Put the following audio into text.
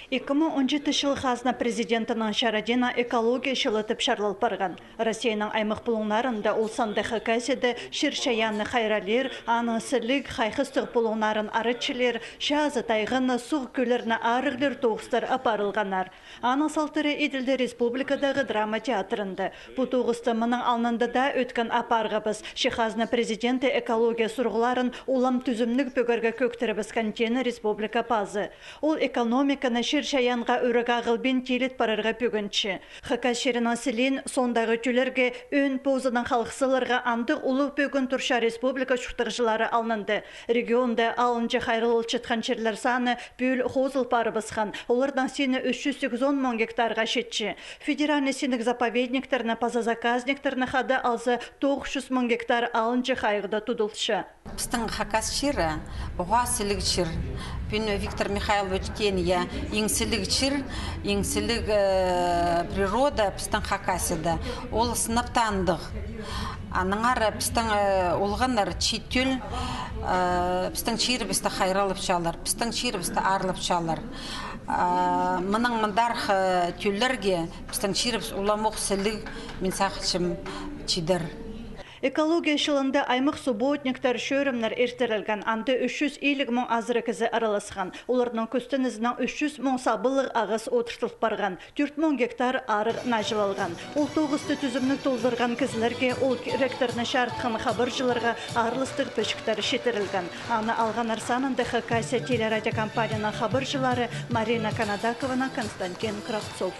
2017 жыл қазына президентінің шарадена экология шылытып шарлал барған. Россияның аймақ бұлыңларында улсанды хакаседі шершаяны хайралер, анысылық хайхыстық бұлыңларын арытшылер, шазы тайғыны суғы көлеріні арығлер тоғыстар апарылғанар. Аны салтыры еділді республикадағы драма театрында. Бұл тоғысты мұның алнында да өткен апарғабыз. Шехазны президенті экология сұрғыларын улам түзімнік бөгерге көктірібіз контені республика пазы. Ол экономиканы шаянға өріг ағылбен телет барарға бүгінші. Хакас шерінің сілен сондағы түлерге өн позының халқсыларға андық ұлы бүгін тұрша республика шүқтіғжылары алынды. Регионда алынчы хайрыл чытқан шерлер саны бөл хозыл пары бысқан. Олардан сені 380 мың гектарға шетші. Федеральный сенік заповедниктеріні пазазаказниктеріні хады алзы 900 мың гектар алынчы хайғыда тұдылшы. Пістің Хакас шері, оға сілік шер. Виктор Михайлович Кения, еңсілік шер, еңсілік природа пістің Хакасыда. Ол сыныптандық. Аныңар пістің олғанар читүл, пістің шері бісті хайралып чалар, пістің шері бісті арылып чалар. Мұның мұндарх түллерге пістің шері бісті уламоқ сілік мен сақшым чидір. Экология шылында аймық субботниктер шөрімнер ертерілген анды 350 мың азыры кізі араласқан. Олардың көстінізінің 300 мың сабылық ағыз отыртылып барған. 4 мың гектар арық нажылалған. Ол тоғысты түзімнік толдырған кізілерге ол ректорны шартқан хабаржыларға арылыстық пөшіктері шетірілген. Аны алған арсанында Хакасия телерадиокомпанияның хабаржылары Марина Канадакована, Константин Кравцов.